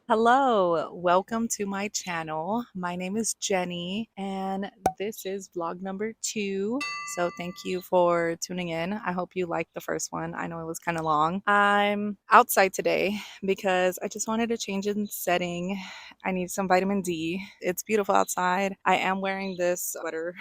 Hello, welcome to my channel. My name is Jenny, and this is vlog number 2. So, thank you for tuning in. I hope you liked the first one. I know it was kind of long. I'm outside today because I just wanted to change in setting. I need some vitamin D. It's beautiful outside. I am wearing this sweater,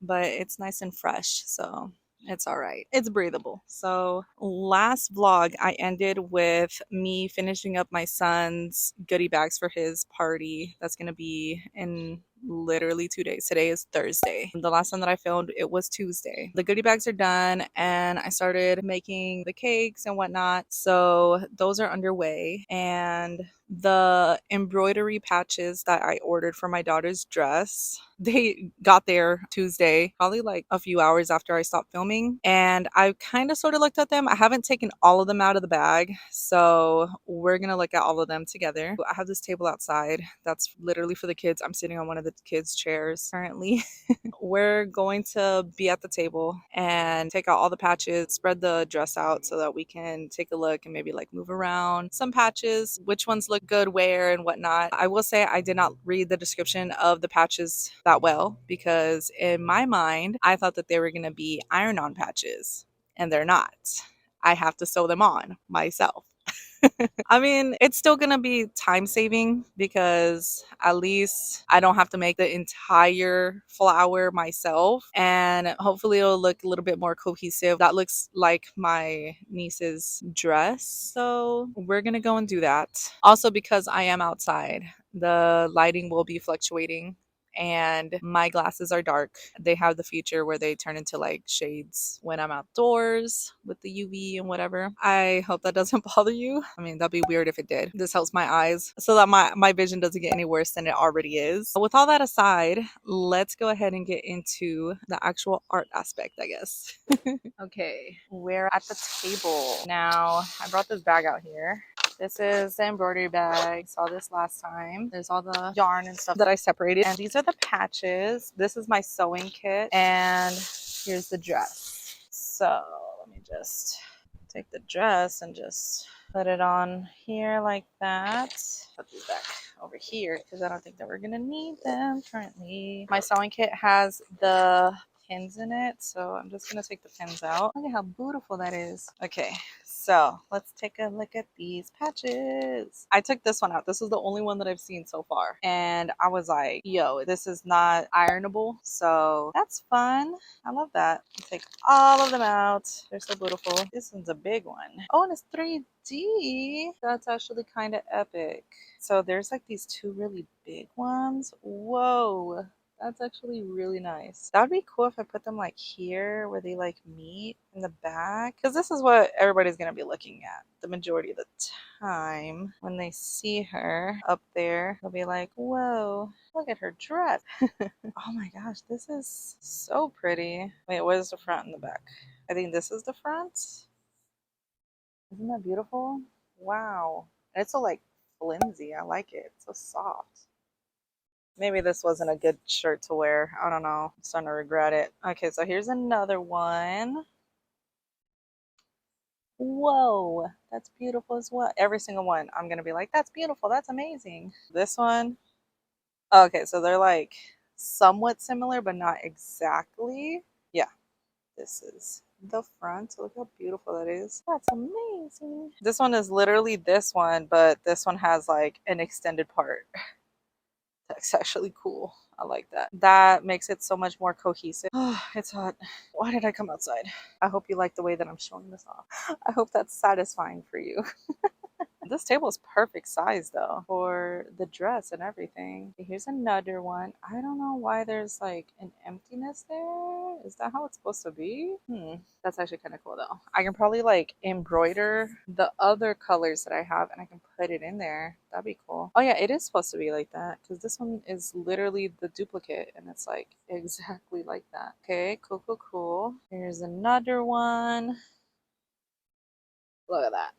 but it's nice and fresh. So, it's all right. It's breathable. So, last vlog, I ended with me finishing up my son's goodie bags for his party. That's going to be in literally 2 days. Today is Thursday. The last time that I filmed, it was Tuesday. The goodie bags are done, and I started making the cakes and whatnot. So, those are underway. And the embroidery patches that I ordered for my daughter's dress, they got there Tuesday, probably like a few hours after I stopped filming. And I kind of sort of looked at them. I haven't taken all of them out of the bag. So we're going to look at all of them together. I have this table outside that's literally for the kids. I'm sitting on one of the kids' chairs currently. We're going to be at the table and take out all the patches, spread the dress out so that we can take a look and maybe like move around some patches, which ones look good where and whatnot. I will say I did not read the description of the patches that well because in my mind, I thought that they were going to be iron-on patches, and they're not. I have to sew them on myself. I mean, it's still gonna be time saving because at least I don't have to make the entire flower myself, and hopefully it'll look a little bit more cohesive. That looks like my niece's dress, so we're gonna go and do that. Also, because I am outside, the lighting will be fluctuating and my glasses are dark. They have the feature where they turn into like shades when I'm outdoors with the UV and whatever. I hope that doesn't bother you. I mean, that'd be weird if it did. This helps my eyes so that my vision doesn't get any worse than it already is. With all that aside, let's go ahead and get into the actual art aspect, I guess. Okay, we're at the table. Now, I brought this bag out here. This is the embroidery bag. Saw this last time. There's all the yarn and stuff that I separated. And these are the patches. This is my sewing kit. And here's the dress. So let me just take the dress and just put it on here like that. Put these back over here because I don't think that we're going to need them currently. My sewing kit has the pins in it, so I'm just gonna take the pins out. Look at how beautiful that is. Okay, so let's take a look at these patches. I took this one out. This is the only one that I've seen so far, and I was like, yo, this is not ironable, so that's fun. I love that. Take all of them out. They're so beautiful. This one's a big one. Oh, and it's 3D. That's actually kind of epic. So there's like these two really big ones. Whoa, that's actually really nice. That would be cool if I put them like here where they like meet in the back. Because this is what everybody's going to be looking at the majority of the time. When they see her up there, they'll be like, whoa, look at her dress. Oh my gosh, this is so pretty. Wait, what is the front and the back? I think this is the front. Isn't that beautiful? Wow. And it's so like flimsy. I like it. It's so soft. Maybe this wasn't a good shirt to wear. I don't know. I'm starting to regret it. Okay, so here's another one. Whoa, that's beautiful as well. Every single one, I'm going to be like, that's beautiful. That's amazing. This one. Okay, so they're like somewhat similar, but not exactly. Yeah, this is the front. Look how beautiful that is. That's amazing. This one is literally this one, but this one has like an extended part. That's actually cool. I like that. That makes it so much more cohesive. Oh, it's hot. Why did I come outside? I hope you like the way that I'm showing this off. I hope that's satisfying for you. This table is perfect size though for the dress and everything. Here's another one. I don't know why there's like an emptiness there. Is that how it's supposed to be? That's actually kind of cool though. I can probably like embroider the other colors that I have and I can put it in there. That'd be cool. Oh yeah, it is supposed to be like that because this one is literally the duplicate and it's like exactly like that. Okay, cool, cool, cool. Here's another one. Look at that.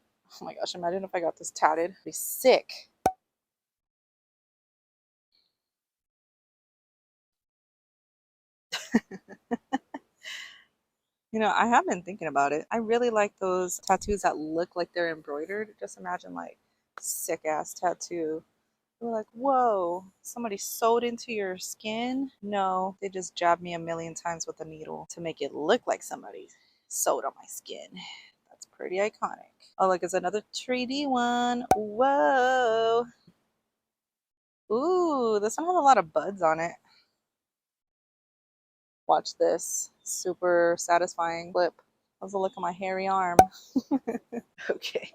Oh my gosh, imagine if I got this tatted. I'd be sick. You know, I have been thinking about it. I really like those tattoos that look like they're embroidered. Just imagine like Sick ass tattoo. We're like, whoa, somebody sewed into your skin? No, they just jabbed me a million times with a needle to make it look like somebody sewed on my skin. That's pretty iconic. Oh, look, it's another 3D one. Whoa. Ooh, this one has a lot of buds on it. Watch this. Super satisfying flip. How's the look of my hairy arm? Okay.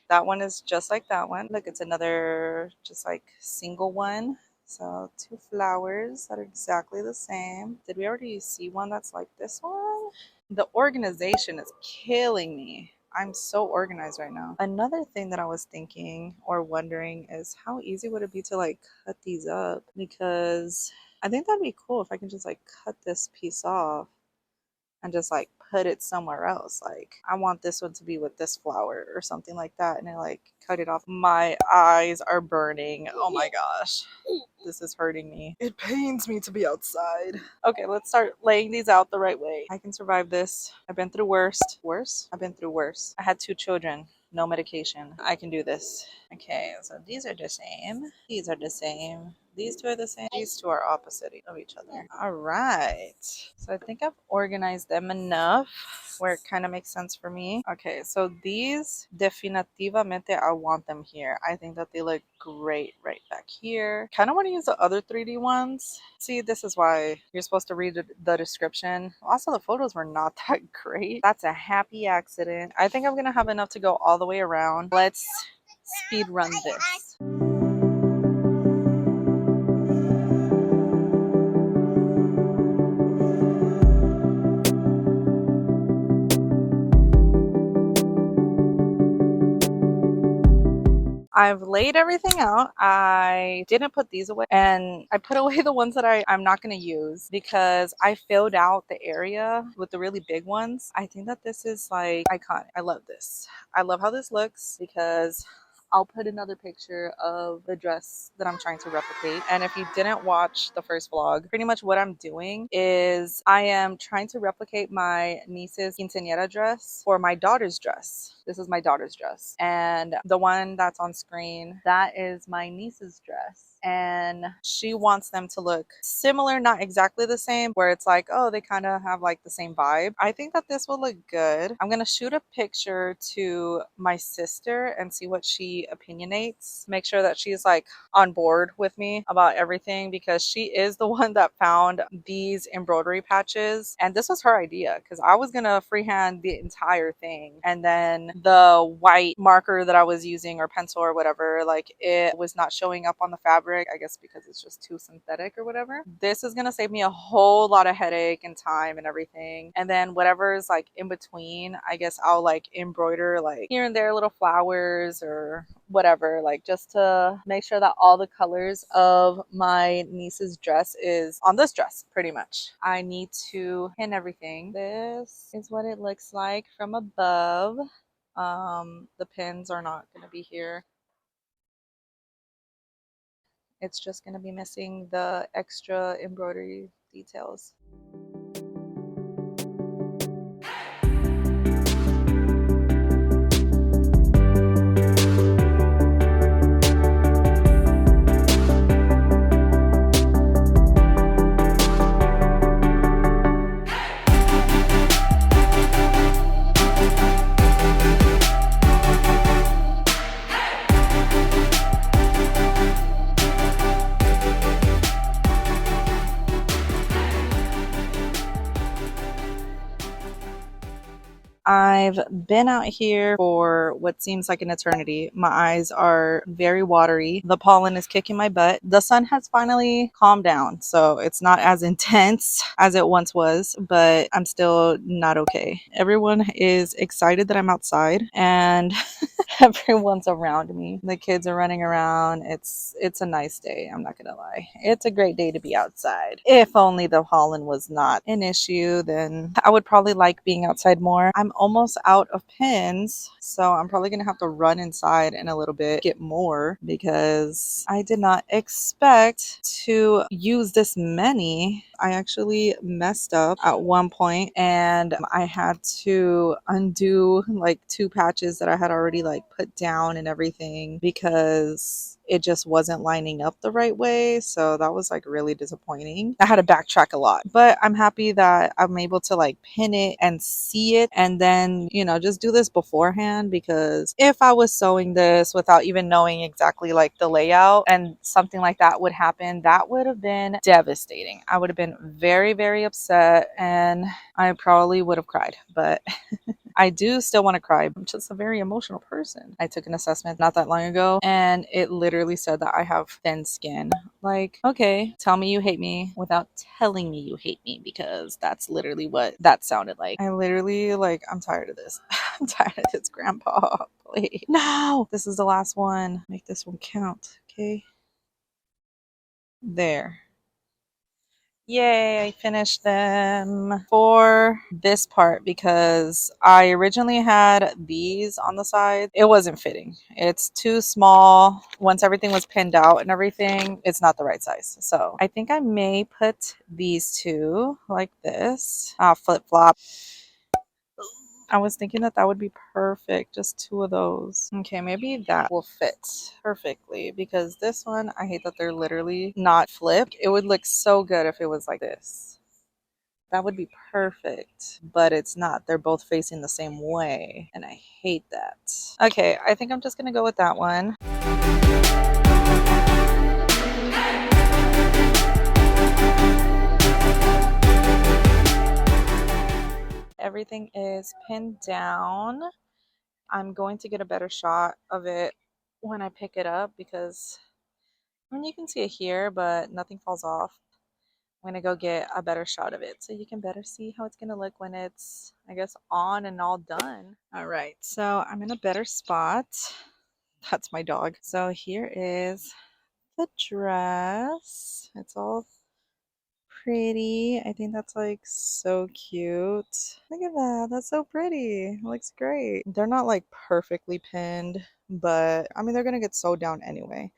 That one is just like that one. Look, it's another just like single one. So 2 flowers that are exactly the same. Did we already see one that's like this one? The organization is killing me. I'm so organized right now. Another thing that I was thinking or wondering is how easy would it be to like cut these up? Because I think that'd be cool if I can just like cut this piece off and just like put it somewhere else. Like I want this one to be with this flower or something like that, and I like cut it off. My eyes are burning. Oh my gosh. This is hurting me. It pains me to be outside. Okay, let's start laying these out the right way. I can survive this. I've been through worse. Worse? I've been through worse. I had 2 children. No medication. I can do this. Okay, so these are the same. These are the same. These 2 are the same. These 2 are opposite of each other. All right. So I think I've organized them enough where it kind of makes sense for me. Okay, so these definitivamente I want them here. I think that they look great right back here. Kind of want to use the other 3D ones. See, this is why you're supposed to read the description. Also, the photos were not that great. That's a happy accident. I think I'm gonna have enough to go all the way around. Let's speed run this. I've laid everything out. I didn't put these away, and I put away the ones that I'm not going to use because I filled out the area with the really big ones. I think that this is like iconic. I love this. I love how this looks because I'll put another picture of the dress that I'm trying to replicate. And if you didn't watch the first vlog, pretty much what I'm doing is I am trying to replicate my niece's quinceañera dress for my daughter's dress. This is my daughter's dress. And the one that's on screen, that is my niece's dress. And she wants them to look similar, not exactly the same, where it's like, oh, they kind of have like the same vibe. I think that this will look good. I'm going to shoot a picture to my sister and see what she opinionates. Make sure that she's like on board with me about everything because she is the one that found these embroidery patches. And this was her idea because I was going to freehand the entire thing. And then the white marker that I was using or pencil or whatever, like it was not showing up on the fabric. I guess because it's just too synthetic or whatever. This is gonna save me a whole lot of headache and time and everything. And then whatever is like in between, I guess I'll like embroider like here and there little flowers or whatever, like just to make sure that all the colors of my niece's dress is on this dress pretty much. I need to pin everything. This is what it looks like from above. The pins are not going to be here. It's just going to be missing the extra embroidery details. I've been out here for what seems like an eternity. My eyes are very watery. The pollen is kicking my butt. The sun has finally calmed down, so it's not as intense as it once was, but I'm still not okay. Everyone is excited that I'm outside and everyone's around me. The kids are running around. It's a nice day. I'm not gonna lie. It's a great day to be outside. If only the pollen was not an issue, then I would probably like being outside more. I'm almost out of pins, so I'm probably gonna have to run inside in a little bit, get more, because I did not expect to use this many. I actually messed up at one point and I had to undo like 2 patches that I had already like like put down and everything because it just wasn't lining up the right way. So that was like really disappointing. I had to backtrack a lot, but I'm happy that I'm able to like pin it and see it and then, you know, just do this beforehand, because if I was sewing this without even knowing exactly like the layout and something like that would happen, that would have been devastating. I would have been very, very upset and I probably would have cried, but I do still want to cry. I'm just a very emotional person. I took an assessment not that long ago and it literally said that I have thin skin. Like, okay, tell me you hate me without telling me you hate me, because that's literally what that sounded like. I literally, like, I'm tired of this. I'm tired of this, Grandpa. Please. No, this is the last one. Make this one count, okay? There. Yay, I finished them for this part because I originally had these on the side. It wasn't fitting. It's too small. Once everything was pinned out and everything, it's not the right size. So I think I may put these two like this. Flip flop. I was thinking that that would be perfect, just two of those. Okay, maybe that will fit perfectly, because this one, I hate that they're literally not flipped. It would look so good if it was like this. That would be perfect, but it's not. They're both facing the same way, and I hate that. Okay, I think I'm just gonna go with that one. Everything is pinned down. I'm going to get a better shot of it when I pick it up, because I mean, you can see it here, but nothing falls off. I'm going to go get a better shot of it so you can better see how it's going to look when it's, I guess, on and all done. All right, so I'm in a better spot. That's my dog. So here is the dress. It's all pretty. I think that's like so cute. Look at that. That's so pretty. It looks great. They're not like perfectly pinned, but I mean, they're going to get sewed down anyway.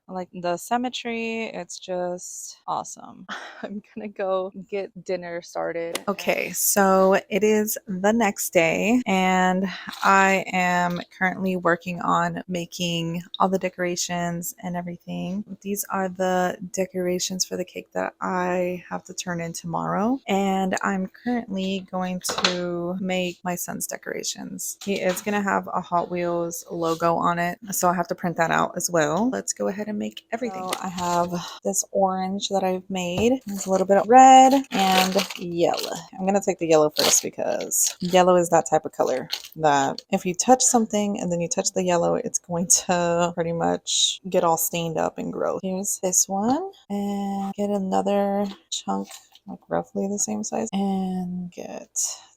Like the symmetry, it's just awesome. I'm gonna go get dinner started. Okay, so it is the next day and I am currently working on making all the decorations and everything. These are the decorations for the cake that I have to turn in tomorrow, and I'm currently going to make my son's decorations. He is gonna have a Hot Wheels logo on it, so I have to print that out as well. Let's go ahead and make everything. So I have this orange that I've made. There's a little bit of red and yellow. I'm gonna take the yellow first because yellow is that type of color that if you touch something and then you touch the yellow, it's going to pretty much get all stained up and gross. Here's this one, and get another chunk like roughly the same size, and get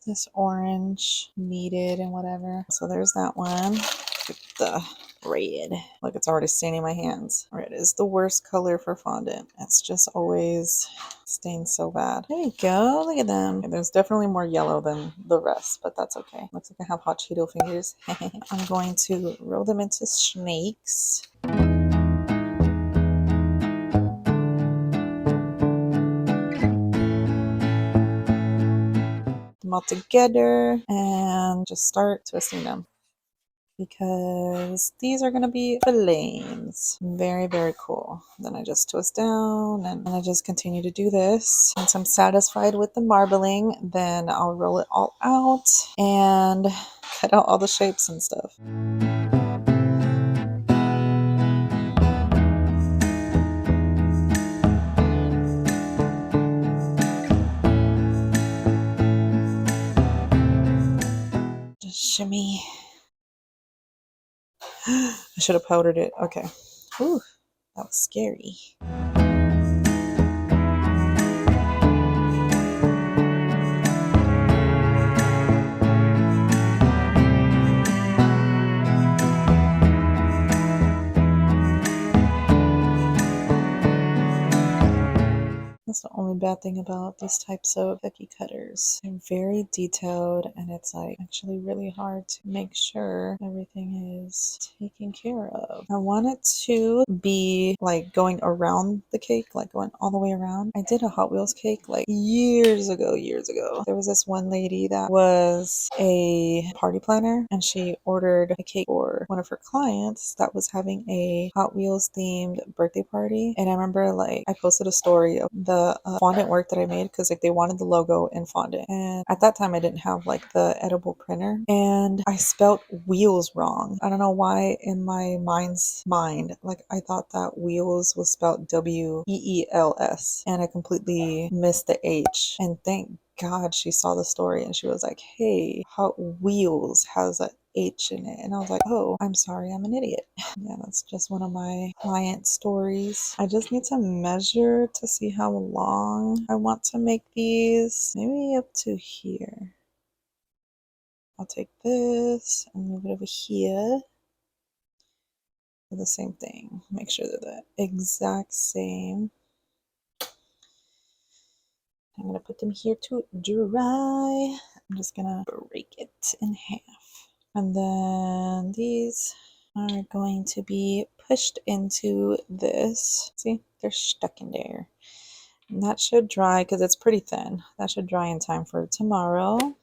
this orange kneaded and whatever. So there's that one. Get the red. Look, it's already staining my hands. Red is the worst color for fondant. It's just always stains so bad. There you go. Look at them. Okay, there's definitely more yellow than the rest, but that's okay. Looks like I have hot Cheeto fingers. I'm going to roll them into snakes. Them all together and just start twisting them, because these are going to be flames. Very, very cool. Then I just twist down and I just continue to do this. Once I'm satisfied with the marbling, then I'll roll it all out and cut out all the shapes and stuff. Just shimmy. I should have powdered it. Okay. Ooh, that was scary. That's the only only bad thing about these types of cookie cutters. They're very detailed, and it's like actually really hard to make sure everything is taken care of. I want it to be like going around the cake, like going all the way around. I did a Hot Wheels cake like years ago. There was this one lady that was a party planner, and she ordered a cake for one of her clients that was having a Hot Wheels themed birthday party. And I remember like I posted a story of the fondant work that I made, because like they wanted the logo in fondant, and at that time I didn't have like the edible printer, and I spelt wheels wrong. I don't know why in my mind's mind, like I thought that wheels was spelled WEELS, and I completely missed the H. And thank God she saw the story, and she was like, hey, Hot Wheels has a H in it. And I was like, oh, I'm sorry, I'm an idiot. Yeah, that's just one of my client stories. I just need to measure to see how long I want to make these. Maybe up to here. I'll take this and move it over here. Do the same thing. Make sure they're the exact same. I'm going to put them here to dry. I'm just going to break it in half. And then these are going to be pushed into this. See, they're stuck in there. And that should dry because it's pretty thin. That should dry in time for tomorrow.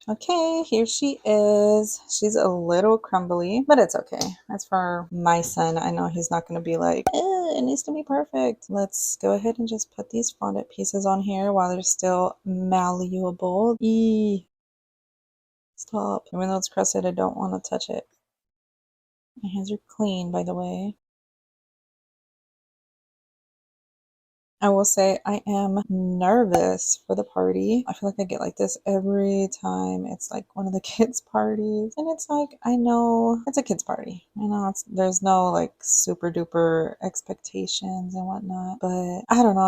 Okay, here she is. She's a little crumbly, but it's okay. That's for my son. I know he's not going to be like, it needs to be perfect. Let's go ahead and just put these fondant pieces on here while they're still malleable. Eee. Stop. Even though it's crusted, I don't want to touch it. My hands are clean, by the way. I will say I am nervous for the party. I feel like I get like this every time it's like one of the kids' parties. And it's like, I know it's a kids' party. I know there's no like super duper expectations and whatnot. But I don't know.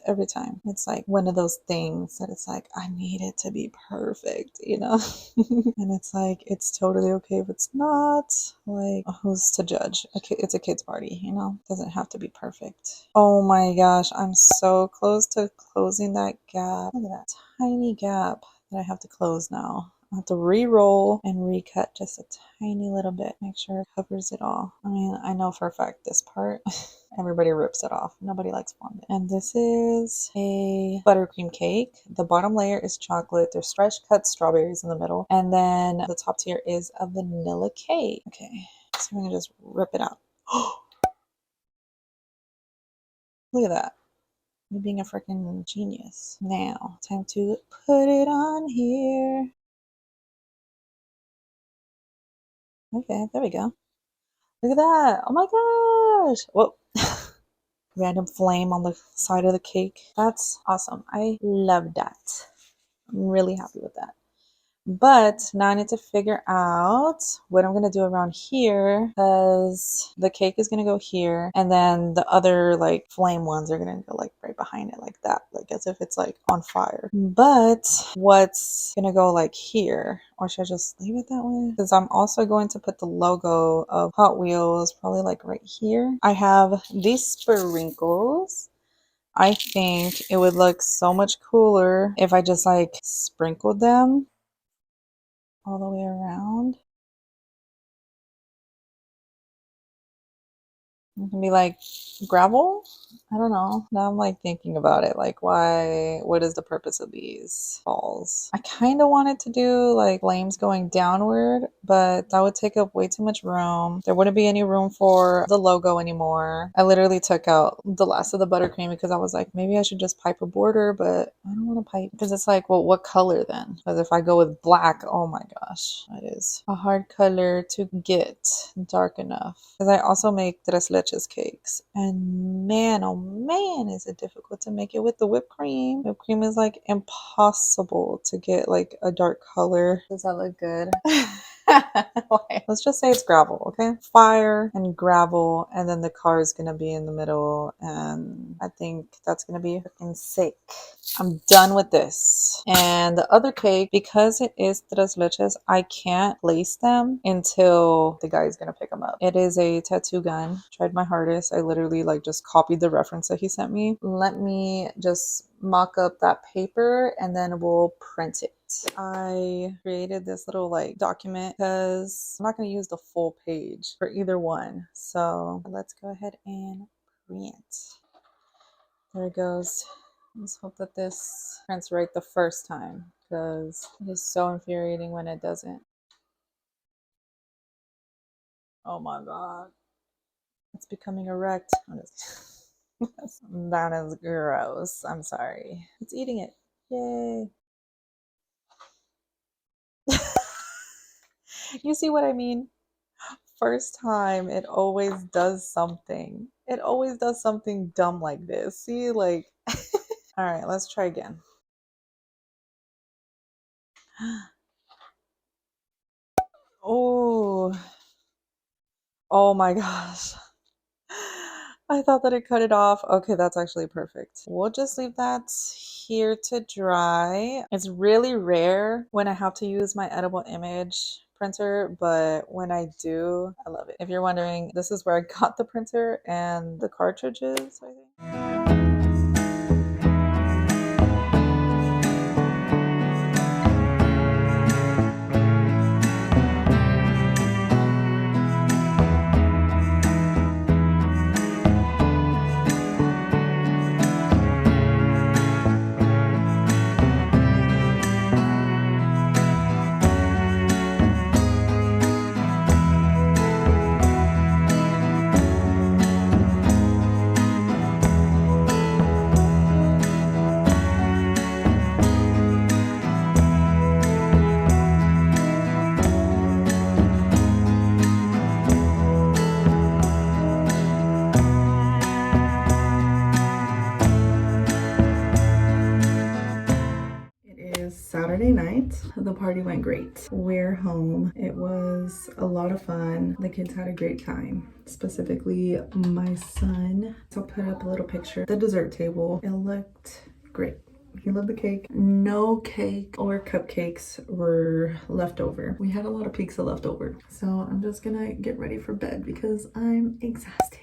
Every time it's like one of those things that it's like, I need it to be perfect, you know? And it's like, it's totally okay if it's not. Like, who's to judge? It's a kids' party, you know? It doesn't have to be perfect. Oh my gosh. I'm so close to closing that gap. Look at that tiny gap that I have to close now. I have to re-roll and recut just a tiny little bit. Make sure it covers it all. I mean, I know for a fact this part, everybody rips it off. Nobody likes fondant. And this is a buttercream cake. The bottom layer is chocolate. There's fresh cut strawberries in the middle. And then the top tier is a vanilla cake. Okay, so I'm gonna just rip it out. Look at that. Me being a freaking genius. Now, time to put it on here. Okay, there we go. Look at that. Oh my gosh. Whoa. Random flame on the side of the cake. That's awesome. I love that. I'm really happy with that. But now I need to figure out what I'm going to do around here, because the cake is going to go here, and then the other like flame ones are going to go like right behind it like that, like as if it's like on fire. But what's going to go like here? Or should I just leave it that way? Because I'm also going to put the logo of Hot Wheels probably like right here. I have these sprinkles. I think it would look so much cooler if I just like sprinkled them all the way around. It can be like gravel. I don't know. Now I'm like thinking about it. Like, what is the purpose of these balls? I kind of wanted to do like flames going downward, but that would take up way too much room. There wouldn't be any room for the logo anymore. I literally took out the last of the buttercream because I was like, maybe I should just pipe a border, but I don't want to pipe because it's like, well, what color then? Because if I go with black, oh my gosh, that is a hard color to get dark enough. Because I also make tres leche leches cakes. And man, oh man, is it difficult to make it with the whipped cream. Whipped cream is like impossible to get like a dark color. Does that look good? Let's just say it's gravel, okay? Fire and gravel, and then the car is gonna be in the middle, and I think that's gonna be freaking sick. I'm done with this. And the other cake, because it is tres leches, I can't place them until the guy is gonna pick them up. It is a tattoo gun. Tried my hardest. I literally like just copied the reference that he sent me. Let me just mock up that paper and then we'll print it. I created this little like document because I'm not going to use the full page for either one. So let's go ahead and print. There it goes. Let's hope that this prints right the first time because it is so infuriating when it doesn't. Oh my god. It's becoming erect. That is gross. I'm sorry. It's eating it. Yay. You see what I mean? First time, it always does something. It always does something dumb like this. See, like, all right, let's try again. Oh, oh my gosh. I thought that it cut it off. Okay, that's actually perfect. We'll just leave that here to dry. It's really rare when I have to use my edible image printer, but when I do, I love it. If you're wondering, this is where I got the printer and the cartridges, I think. Saturday night, the party went great. We're home. It was a lot of fun. The kids had a great time, specifically my son. So I'll put up a little picture. The dessert table, it looked great. He loved the cake. No cake or cupcakes were left over. We had a lot of pizza left over. So I'm just gonna get ready for bed because I'm exhausted.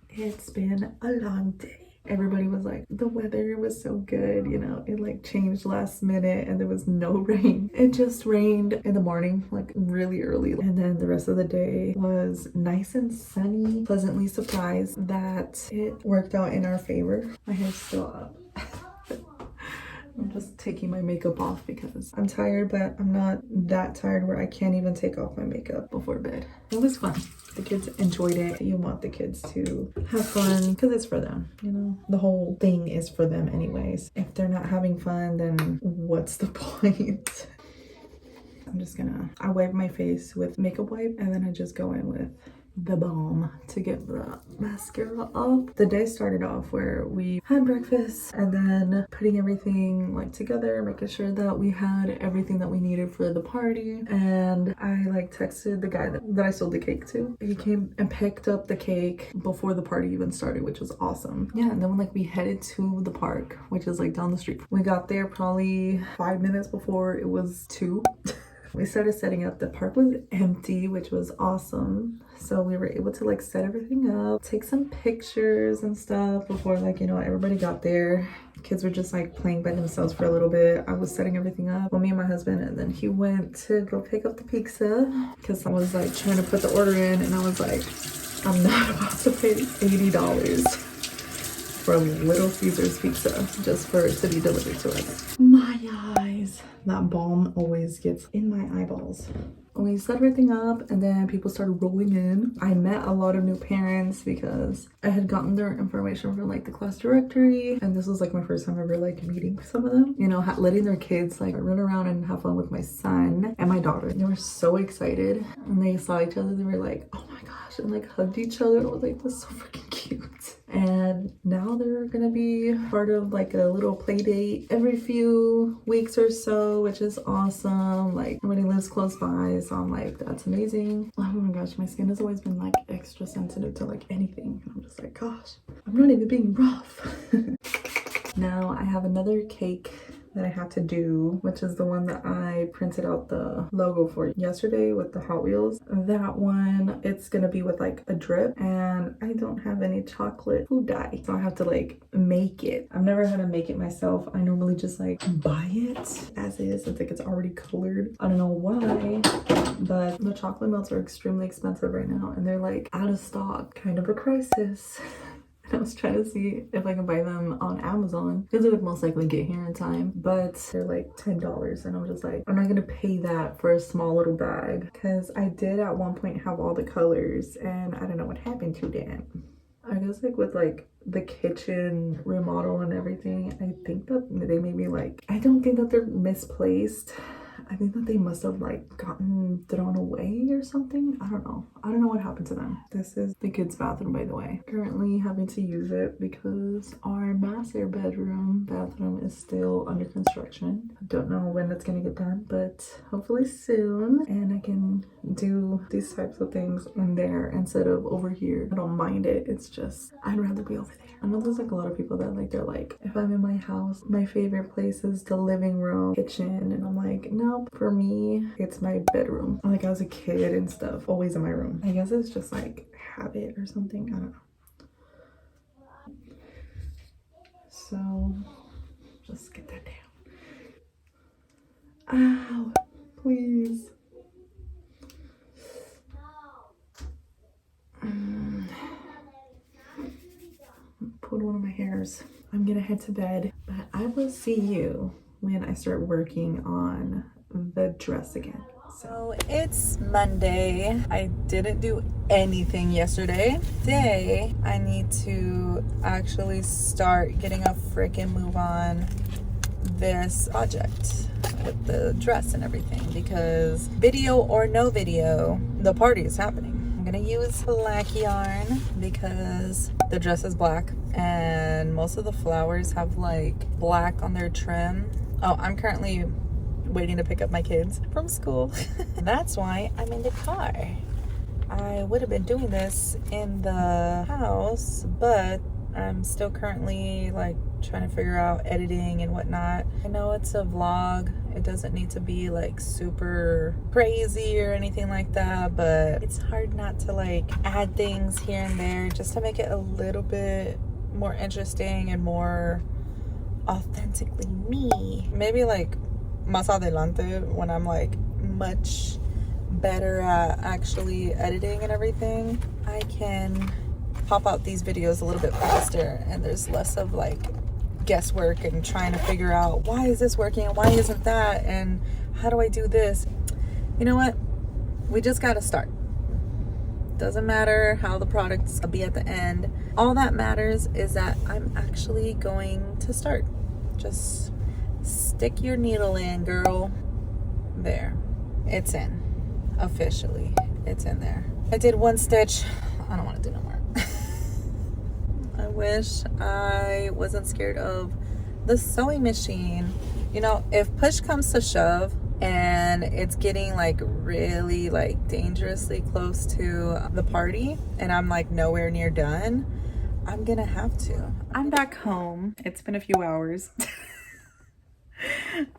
It's been a long day. Everybody was like, the weather was so good, you know, it like changed last minute and there was no rain. It just rained in the morning, like really early. And then the rest of the day was nice and sunny. Pleasantly surprised that it worked out in our favor. My hair's still up. I'm just taking my makeup off because I'm tired, but I'm not that tired where I can't even take off my makeup before bed. It was fun. The kids enjoyed it. You want the kids to have fun because it's for them, you know? The whole thing is for them anyways. If they're not having fun, then what's the point? I'm just gonna, I wipe my face with makeup wipe and then I just go in with the balm to get the mascara off. The day started off where we had breakfast and then putting everything like together, making sure that we had everything that we needed for the party. And I like texted the guy that I sold the cake to. He came and picked up the cake before the party even started, which was awesome. Yeah, and then like we headed to the park, which is like down the street. We got there probably 5 minutes before it was 2. We started setting up. The park was empty, which was awesome. So we were able to like set everything up, take some pictures and stuff before like, you know, everybody got there. Kids were just like playing by themselves for a little bit. I was setting everything up. Well, me and my husband, and then he went to go pick up the pizza because I was like trying to put the order in and I was like, I'm not about to pay $80 for Little Caesars pizza just for it to be delivered to us. My eyes. That balm always gets in my eyeballs. We set everything up and then people started rolling in. I met a lot of new parents because I had gotten their information from like the class directory, and this was like my first time ever like meeting some of them, you know, letting their kids like run around and have fun with my son and my daughter. They were so excited and they saw each other. They were like, oh my gosh, gosh, and like hugged each other. I was like, that's so freaking cute. And now they're gonna be part of like a little play date every few weeks or so, which is awesome. Like everybody lives close by, so I'm like, that's amazing. Oh my gosh, my skin has always been like extra sensitive to like anything. And I'm just like, gosh, I'm not even being rough. Now I have another cake that I have to do, which is the one that I printed out the logo for yesterday with the Hot Wheels. That one, it's gonna be with like a drip, and I don't have any chocolate food dye, so I have to like make it. I've never had to make it myself. I normally just like buy it as is. It's like it's already colored. I don't know why, but the chocolate melts are extremely expensive right now, and they're like out of stock. Kind of a crisis. I was trying to see if I can buy them on Amazon because it would most likely get here in time, but they're like $10, and I'm just like, I'm not gonna pay that for a small little bag, because I did at one point have all the colors and I don't know what happened to them. I guess like with like the kitchen remodel and everything, I think that they made me like, I don't think that they're misplaced. I think that they must have like gotten thrown away or something. I don't know. I don't know what happened to them. This is the kids' bathroom, by the way. Currently having to use it because our master bedroom bathroom is still under construction. I don't know when it's gonna get done, but hopefully soon. And I can do these types of things in there instead of over here. I don't mind it. It's just, I'd rather be over there. I know there's like a lot of people that like, they're like, if I'm in my house, my favorite place is the living room, kitchen, and I'm like, no, for me, it's my bedroom. Like I was a kid and stuff, always in my room. I guess it's just like habit or something. I don't know. So just get that down. Ow, please. Pulled one of my hairs. I'm gonna head to bed, but I will see you when I start working on the dress again. So it's Monday. I didn't do anything yesterday. Today, I need to actually start getting a freaking move on this project with the dress and everything, because video or no video, the party is happening. I'm gonna use black yarn because the dress is black and most of the flowers have like black on their trim. Oh, I'm currently waiting to pick up my kids from school. That's why I'm in the car. I would have been doing this in the house, but I'm still currently like trying to figure out editing and whatnot. I know it's a vlog. It doesn't need to be like super crazy or anything like that, but it's hard not to like add things here and there just to make it a little bit more interesting and more authentically me. Maybe like más adelante, when I'm like much better at actually editing and everything, I can pop out these videos a little bit faster and there's less of like guesswork and trying to figure out why is this working and why isn't that and how do I do this. You know what, we just gotta start. Doesn't matter how the product's gonna be at the end. All that matters is that I'm actually going to start. Just stick your needle in, girl. There, it's in. Officially, it's in there. I did one stitch. I don't want to do no more. I wish I wasn't scared of the sewing machine. You know, if push comes to shove and it's getting like really like dangerously close to the party and I'm like nowhere near done, I'm gonna have to. I'm back home. It's been a few hours.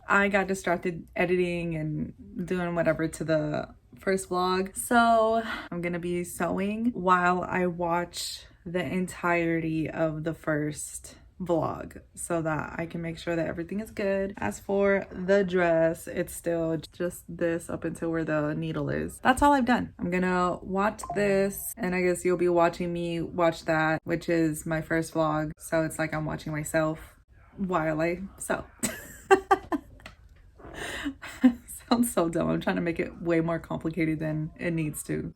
I got distracted editing and doing whatever to the first vlog. So I'm gonna be sewing while I watch the entirety of the first vlog so that I can make sure that everything is good. As for the dress, it's still just this up until where the needle is. That's all I've done. I'm gonna watch this and I guess you'll be watching me watch that, which is my first vlog. So it's like I'm watching myself while I sew. Sounds so dumb. I'm trying to make it way more complicated than it needs to.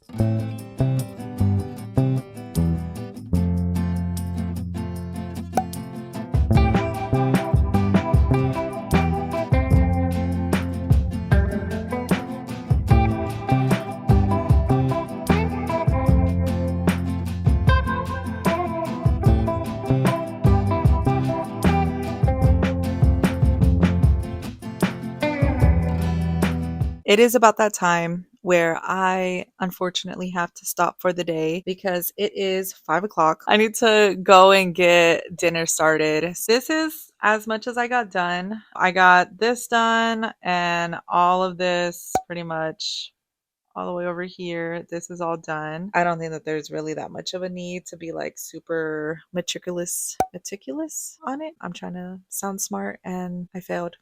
it is about that time where I unfortunately have to stop for the day because it is 5 o'clock. I need to go and get dinner started. This is as much as I got done. I got this done and all of this pretty much all the way over here. This is all done. I don't think that there's really that much of a need to be like super meticulous on it. I'm trying to sound smart and I failed.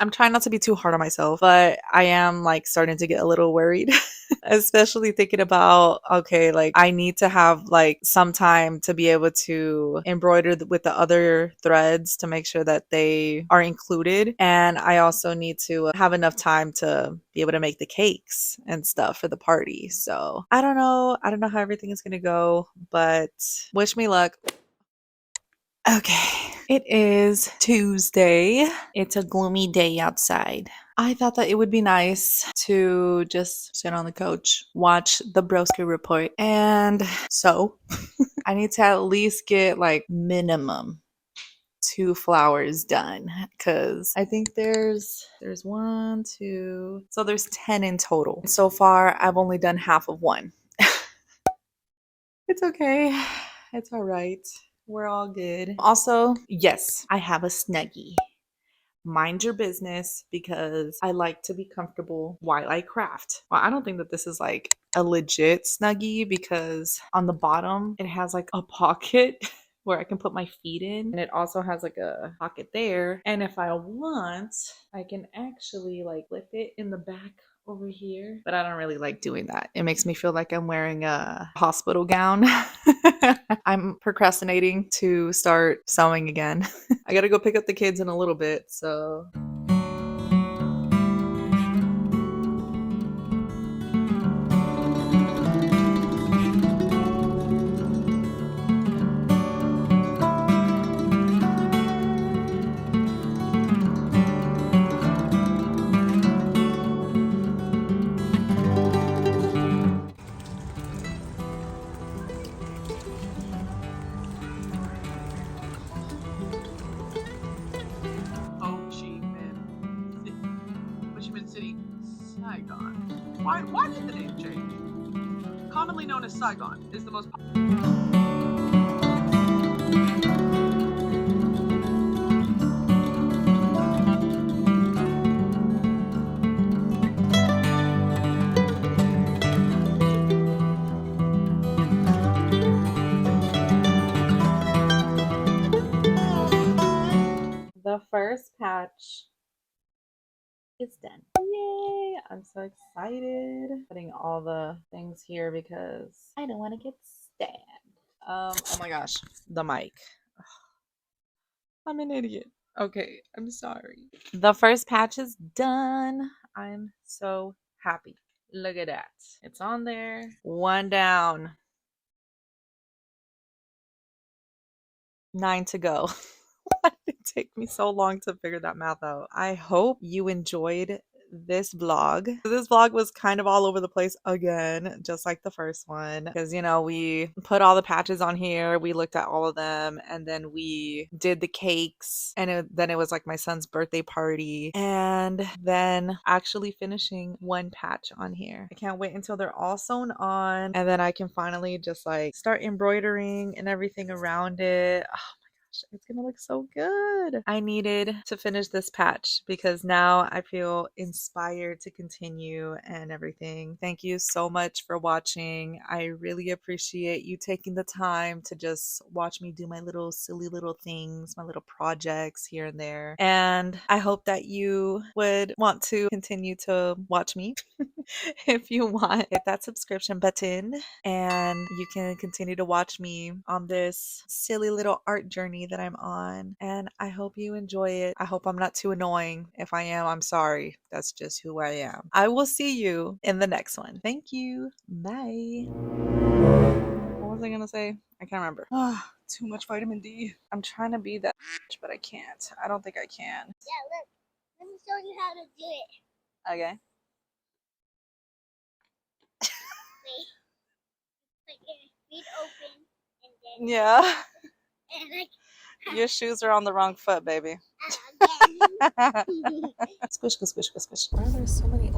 I'm trying not to be too hard on myself, but I am like starting to get a little worried, especially thinking about, okay, like I need to have like some time to be able to embroider with the other threads to make sure that they are included. And I also need to have enough time to be able to make the cakes and stuff for the party. So I don't know. I don't know how everything is going to go, but wish me luck. Okay, it is Tuesday. It's a gloomy day outside. I thought that it would be nice to just sit on the couch, watch the Broski Report. And so I need to at least get like minimum 2 flowers done because I think there's one, two, so there's 10 in total. So far, I've only done half of one. It's okay. It's all right. We're all good. Also, yes, I have a Snuggie. Mind your business because I like to be comfortable while I craft. Well, I don't think that this is like a legit Snuggie because on the bottom it has like a pocket where I can put my feet in, and it also has like a pocket there. And if I want, I can actually like flip it in the back over here, but I don't really like doing that. It makes me feel like I'm wearing a hospital gown. I'm procrastinating to start sewing again. I gotta go pick up the kids in a little bit, so. Ho Chi Minh City. Ho Chi Minh City, Saigon. Why did the name change? Commonly known as Saigon, is the most. The first patch is done. Yay! I'm so excited. Putting all the things here because I don't want to get stabbed. Oh my gosh, the mic. I'm an idiot. Okay, I'm sorry. The first patch is done. I'm so happy. Look at that. It's on there. One down. 9 to go. Why did it take me so long to figure that math out? I hope you enjoyed this vlog. This vlog was kind of all over the place again, just like the first one, because we put all the patches on here, we looked at all of them, and then we did the cakes, and then it was like my son's birthday party, and then actually finishing one patch on here. I can't wait until they're all sewn on, and then I can finally just like start embroidering and everything around it. It's gonna look so good. I needed to finish this patch because now I feel inspired to continue and everything. Thank you so much for watching. I really appreciate you taking the time to just watch me do my little silly little things, my little projects here and there. And I hope that you would want to continue to watch me. If you want, hit that subscription button and you can continue to watch me on this silly little art journey that I'm on. And I hope you enjoy it. I hope I'm not too annoying. If I am, I'm sorry. That's just who I am. I will see you in the next one. Thank you. Bye. What was I gonna say? I can't remember. Too much vitamin D. I'm trying to be that, but I can't. I don't think I can. Yeah, look. Let me show you how to do it. Okay. Like feet open and then Yeah. and like Your shoes are on the wrong foot, baby. again. Squish, squish, squish, squish. Why are there so many